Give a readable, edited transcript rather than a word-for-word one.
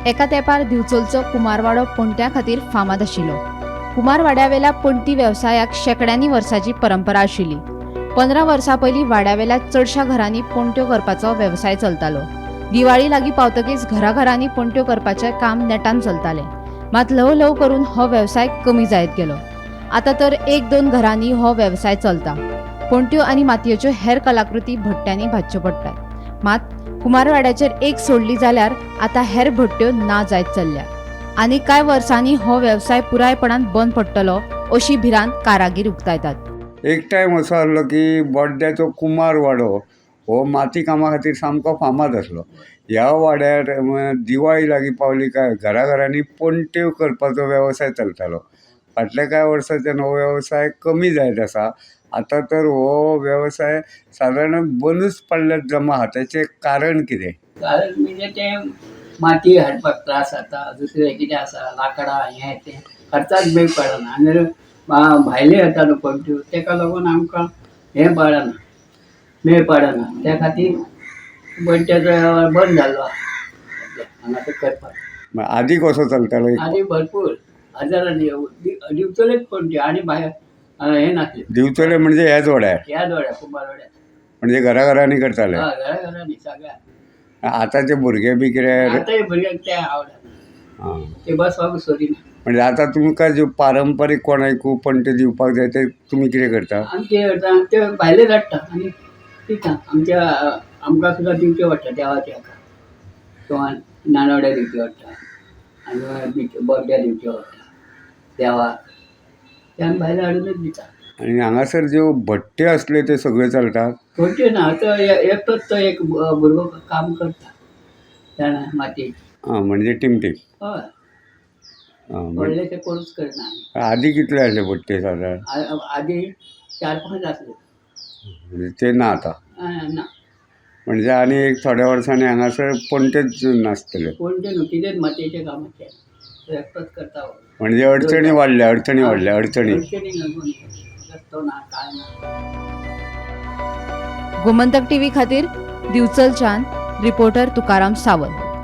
एका तेंपार दिवचलचो कुमारवाडो पणट्यां खातीर फामाद आशिल्लो। कुमारवाड्यावेल्या पणटी वेवसायाक शेकड्यांनी वर्सांची परंपरा आशिल्ली। 15 वर्सां पयलीं वाड्यावेल्या चडशा घरांनी पणट्यो करपाचो वेवसाय चलतालो। दिवाळी लागीं पावतकीच घराघरांनी पणट्यो करपाचें काम नेटान चलतालें। मात ल्हव ल्हव करून हो वेवसाय कमी जायत गेलो। आतां तर 1-2 घरांनी हो वेवसाय चलता। पणट्यो आनी मातयेच्यो हेर कलाकृती भट्ट्यांनी भाजच्यो पडटात। मात कुमारवाड्याचेर एक सोडली जाल्यार आतां हेर भट्ट्यो ना जायत चल्ल्या। आनी कांय वर्सांनी हो वेवसाय पुरायपणान बंद पडटलो अशी भिरांत कारागीर उक्तायतात। एक टायम असो आसलो की बोड्ड्याचो कुमारवाडो हो माती कामा खातीर सामको फामाद आसलो। ह्या वाड्यार दिवाळी लागीं पावली काय घराघरांनी पणट्यो करपाचो वेवसाय चलतालो। फाटल्या कांय वर्सांच्यान हो वेवसाय कमी जायत आसा। आतां तर हो वेवसाय सादारण बंदूच पडल्यात जमा हाताचें कारण कितें? कारण म्हणजे ते माती हाडपाक त्रास जाता, दुसरें कितें आसा लाकडां हें तें खर्चाक मेळ पडना आनी भायले येता न्हू पणट्यो तेका लागून आमकां हें पडना मेळ पडना। त्या खातीर पणट्याचो बंद जाल्लो आसा हांगा ते करपाक। आदी कसो चलतालो? आनी भरपूर हजारांनी दिवचलेच पणट्यो आनी भायर हें नासलें। दिवचले म्हणजे ह्याच वाड्यार? ह्या दोड्या कुंभारवाड्यार म्हणजे घराघरांनी करताले? घराघरांनी सगळ्या। आतांचे भुरगे बी कितें? आतांय भुरग्यांक ते आवडना, ते बसपाक सोदिना। म्हणजे आतां तुमकां ज्यो पारंपारीक कोणाकूय पणट्यो दिवपाक जाय ते तुमी कितें करता? आमी कितें करता ते भायले धाडटा आनी दिता आमकां सुद्दां दिवचे पडटा देवाच्या हाका किंवां नानवड्या दिवचे पडटा आनी बड्ड्या दिवचे पडटा देवाक ते आमी भायले हाडूनच दिता। आनी हांगासर ज्यो भट्ट्यो आसल्यो त्यो सगळ्यो चलतात? खंयच्यो ना तो एकटोच तो एक भुरगो काम करता जाणा मातयेचें। म्हणजे टिमटीम? हय म्हणजे व्हडले ते कोणूच करना आमी। आदी कितले आसले भट्ट्यो सादारण? आदी 4-5 आसले म्हणजे ते ना आतां? ना। म्हणजे आनी एक थोड्या वर्सांनी हांगासर पणट्योच नासतल्यो? पणट्यो न्हू कितेंच मातयेचें कामाचें तो एकटोच करता। म्हणजे अडचणी वाडल्या? अडचणी अडचणी रस्तो ना कांय ना। गोमंतक टीव्ही खातीर दिवचलच्यान रिपोर्टर तुकाराम सावंत।